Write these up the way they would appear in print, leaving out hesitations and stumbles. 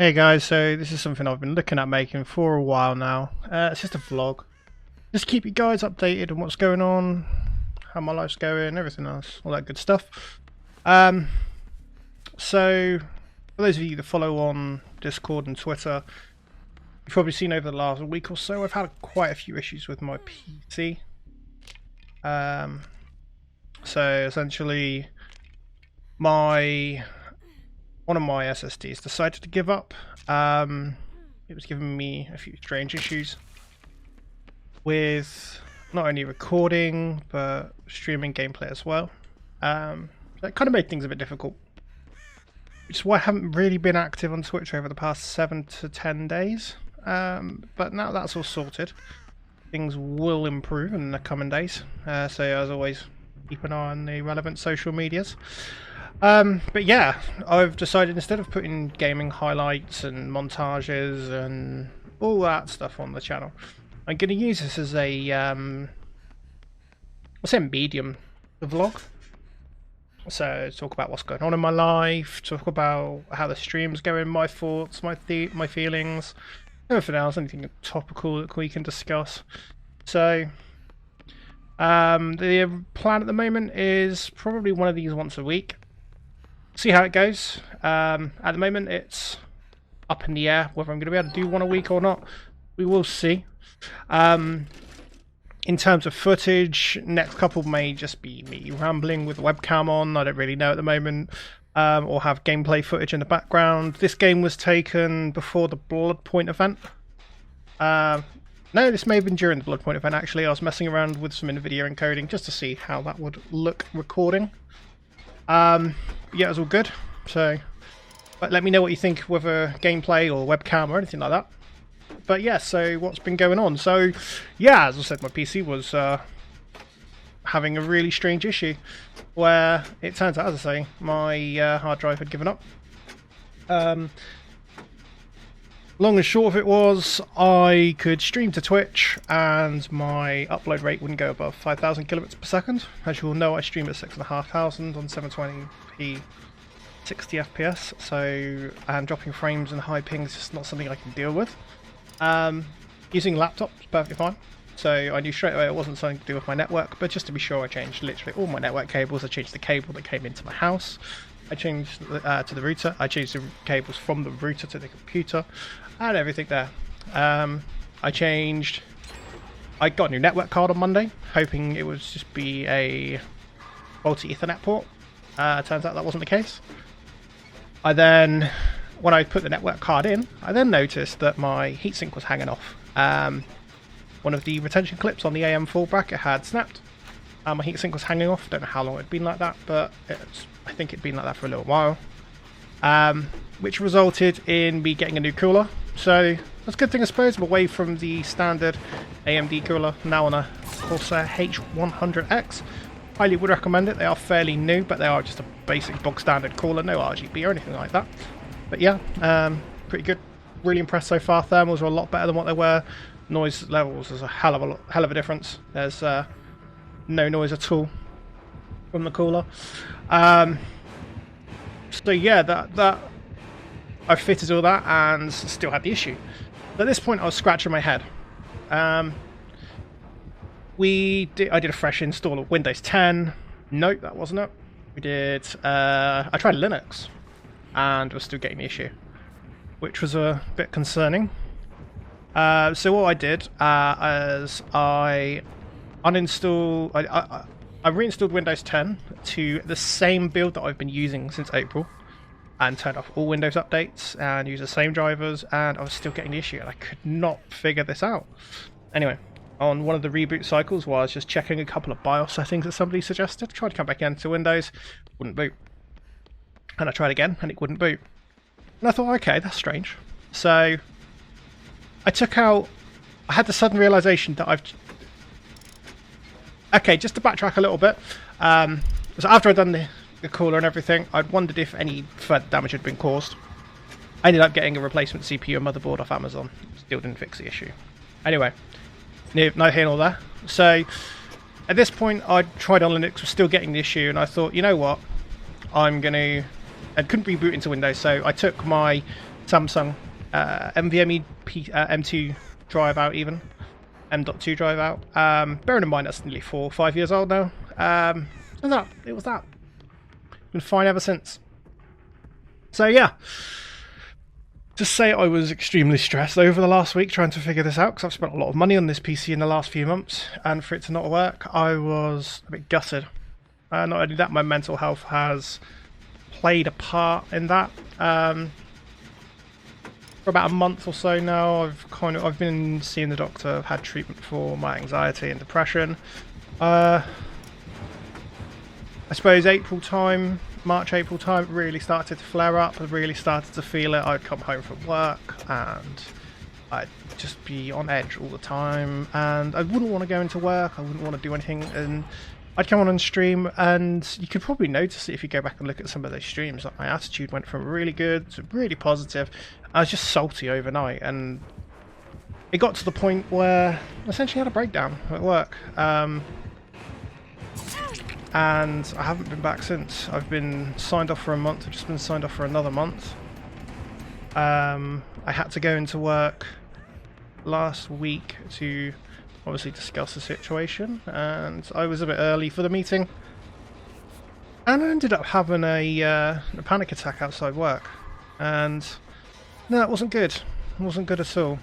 Hey guys, so this is something I've been looking at making for a while now. It's just a vlog. Just keep you guys updated on what's going on, how my life's going, everything else, all that good stuff. So, for those of you that follow on Discord and Twitter, you've probably seen over the last week or so, I've had quite a few issues with my PC. So essentially, one of my SSDs decided to give up. It was giving me a few strange issues with not only recording but streaming gameplay as well. That kind of made things a bit difficult, which is why I haven't really been active on Twitch over the past 7 to 10 days. But now that's all sorted, things will improve in the coming days. So as always, keep an eye on the relevant social medias. But yeah, I've decided instead of putting gaming highlights and montages and all that stuff on the channel, I'm going to use this as a, I'll say medium, the vlog. So talk about what's going on in my life, talk about how the stream's going, my thoughts, my feelings, everything else, anything topical that we can discuss. So the plan at the moment is probably one of these once a week. See how it goes. At the moment it's up in the air whether I'm going to be able to do one a week or not. We will see. In terms of footage, next couple may just be me rambling with the webcam on, I don't really know at the moment, or have gameplay footage in the background. This game was taken before the Bloodpoint event. No, this may have been during the Bloodpoint event actually. I was messing around with some NVIDIA encoding just to see how that would look recording. Yeah, it was all good, so but let me know what you think, whether gameplay or webcam or anything like that. But yeah, so what's been going on? So yeah, as I said, my PC was having a really strange issue where it turns out, as I say, my hard drive had given up. Long and short of it was, I could stream to Twitch and my upload rate wouldn't go above 5,000 kilobits per second. As you all know, I stream at 6,500 on 720p 60 FPS, so dropping frames and high pings is just not something I can deal with. Using a laptop is perfectly fine, so I knew straight away it wasn't something to do with my network, but just to be sure I changed literally all my network cables. I changed the cable that came into my house, I changed to the router, I changed the cables from the router to the computer, and everything there. I got a new network card on Monday, hoping it would just be a faulty Ethernet port. Turns out that wasn't the case. When I put the network card in, I then noticed that my heatsink was hanging off. One of the retention clips on the AM4 bracket had snapped. My heatsink was hanging off. Don't know how long it had been like that, but I think it'd been like that for a little while. Which resulted in me getting a new cooler. So that's a good thing, I suppose. I'm away from the standard AMD cooler, now on a Corsair H100X. Highly would recommend it. They are fairly new, but they are just a basic bog standard cooler, no RGB or anything like that. But yeah, pretty good. Really impressed so far. Thermals are a lot better than what they were. Noise levels, there's a hell of a difference. There's no noise at all from the cooler. So yeah, that I fitted all that and still had the issue. At this point I was scratching my head. I did a fresh install of Windows 10. Nope, that wasn't it. I tried Linux and was still getting the issue, which was a bit concerning. So what I did is I reinstalled Windows 10 to the same build that I've been using since April, and turned off all Windows updates and used the same drivers, and I was still getting the issue and I could not figure this out. Anyway, on one of the reboot cycles while I was just checking a couple of BIOS settings that somebody suggested, tried to come back into Windows, wouldn't boot. And I tried again and it wouldn't boot. And I thought, okay, that's strange. So I had the sudden realization that okay, just to backtrack a little bit, so after I'd done the cooler and everything, I'd wondered if any further damage had been caused. I ended up getting a replacement CPU and motherboard off Amazon. Still didn't fix the issue. Anyway, no here nor there. So at this point I tried on Linux, was still getting the issue, and I thought, you know what, I couldn't reboot into Windows, so I took my Samsung NVMe M2 drive out, even M.2 drive out. Bearing in mind that's nearly 4 or 5 years old now. It was that. Been fine ever since. So yeah, to say I was extremely stressed over the last week trying to figure this out, because I've spent a lot of money on this PC in the last few months, and for it to not work, I was a bit gutted. Not only that, my mental health has played a part in that. For about a month or so now, I've been seeing the doctor. I've had treatment for my anxiety and depression. I suppose March, April time, it really started to flare up. I really started to feel it. I'd come home from work and I'd just be on edge all the time, and I wouldn't want to go into work. I wouldn't want to do anything, and I'd come on stream, and you could probably notice it if you go back and look at some of those streams. Like, my attitude went from really good to really positive. I was just salty overnight, and it got to the point where I essentially had a breakdown at work. And I haven't been back since. I've been signed off for a month. I've just been signed off for another month. I had to go into work last week to obviously discuss the situation, and I was a bit early for the meeting, and I ended up having a panic attack outside work, and no, it wasn't good. It wasn't good at all.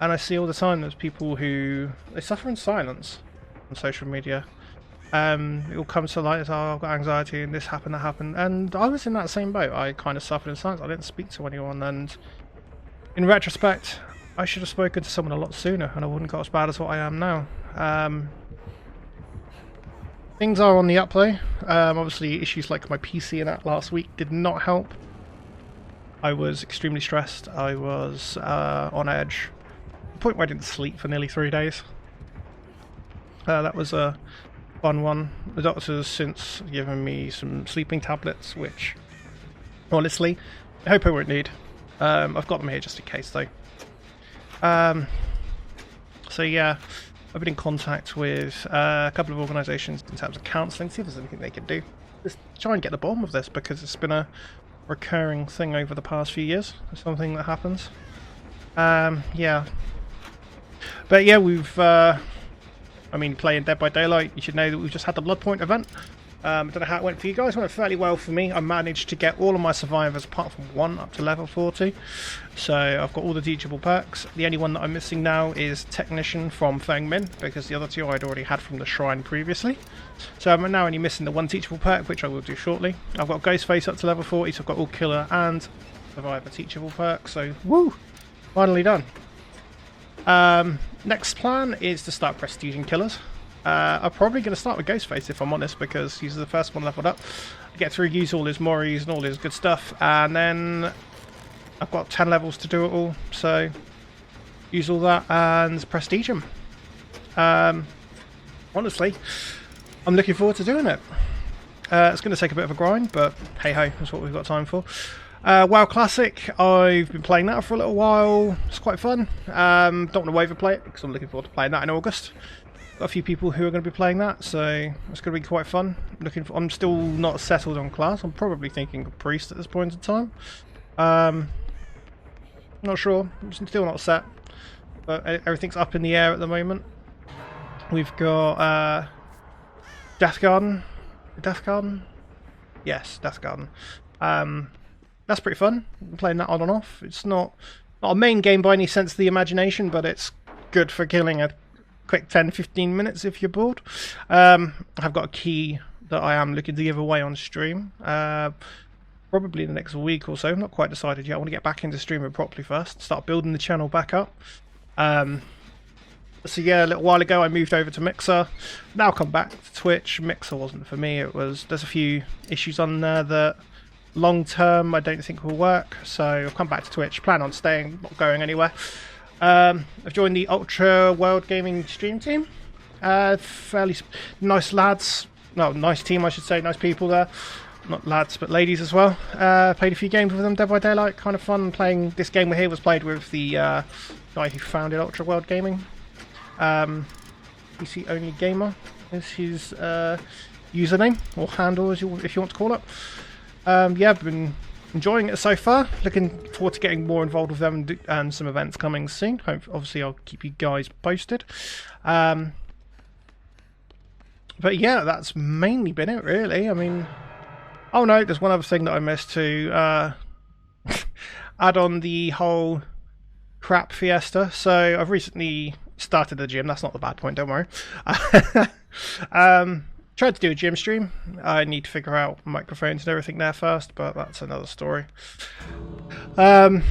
And I see all the time there's people who they suffer in silence on social media. It will come to light as, oh, I've got anxiety and this happened, that happened, and I was in that same boat. I kind of suffered in silence. I didn't speak to anyone, and in retrospect, I should have spoken to someone a lot sooner, and I wouldn't got as bad as what I am now. Things are on the up though. Obviously, issues like my PC and that last week did not help. I was extremely stressed. I was on edge. To the point where I didn't sleep for nearly 3 days. That was a fun one. The doctor's since given me some sleeping tablets, which honestly I hope I won't need. I've got them here just in case though. So yeah, I've been in contact with a couple of organisations in terms of counselling, see if there's anything they can do. Just try and get the bottom of this, because it's been a recurring thing over the past few years. It's something that happens. Yeah. But yeah, we've playing Dead by Daylight, you should know that we've just had the Bloodpoint event. I don't know how it went for you guys. It went fairly well for me. I managed to get all of my survivors apart from one up to level 40. So I've got all the teachable perks. The only one that I'm missing now is Technician from Feng Min, because the other two I'd already had from the Shrine previously. So I'm now only missing the one teachable perk, which I will do shortly. I've got Ghostface up to level 40, so I've got all Killer and Survivor teachable perks. So, woo! Finally done. Next plan is to start prestiging killers. I'm probably going to start with Ghostface, if I'm honest, because he's the first one leveled up. I get through, use all his moris and all his good stuff, and then I've got 10 levels to do it all, so use all that and prestige him. Honestly, I'm looking forward to doing it. It's going to take a bit of a grind, but hey ho, that's what we've got time for. WoW Classic, I've been playing that for a little while. It's quite fun. Don't want to overplay it because I'm looking forward to playing that in August. Got a few people who are going to be playing that, so it's going to be quite fun. I'm still not settled on class. I'm probably thinking of Priest at this point in time. Not sure. I'm still not set, but everything's up in the air at the moment. We've got Death Garden. Death Garden? Yes, Death Garden. That's pretty fun. I'm playing that on and off. It's not a main game by any sense of the imagination, but it's good for killing a quick 10-15 minutes if you're bored. I've got a key that I am looking to give away on stream. Probably in the next week or so. I'm not quite decided yet. I want to get back into streaming properly first. Start building the channel back up. So yeah, a little while ago I moved over to Mixer. Now come back to Twitch. Mixer wasn't for me. There's a few issues on there that long term I don't think will work. So I've come back to Twitch. Plan on staying, not going anywhere. I've joined the Ultra World Gaming stream team. Fairly nice lads. No, nice team I should say. Nice people there. Not lads, but ladies as well. Played a few games with them, Dead by Daylight. Kind of fun playing. This game here was played with the guy who founded Ultra World Gaming. PC Only Gamer is his username, or handle if you want to call it. Yeah, I've been enjoying it so far. Looking forward to getting more involved with them and some events coming soon. Obviously, I'll keep you guys posted. But yeah, that's mainly been it, really. I mean, oh no, there's one other thing that I missed to add on the whole crap fiesta. So I've recently started the gym. That's not the bad point, don't worry. Tried to do a gym stream. I need to figure out microphones and everything there first, but that's another story. But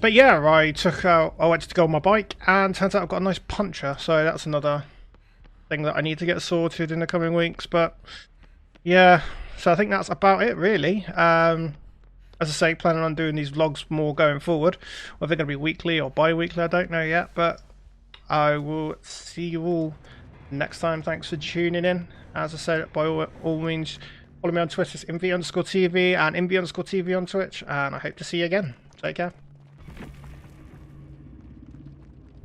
yeah, I went to go on my bike, and turns out I've got a nice puncher, so that's another thing that I need to get sorted in the coming weeks. But yeah, so I think that's about it, really. As I say, planning on doing these vlogs more going forward. Whether they're going to be weekly or bi-weekly, I don't know yet, but I will see you all next time. Thanks for tuning in. As I said, by all means, follow me on Twitter, it's Invi_TV, and Invi_TV on Twitch, and I hope to see you again. Take care.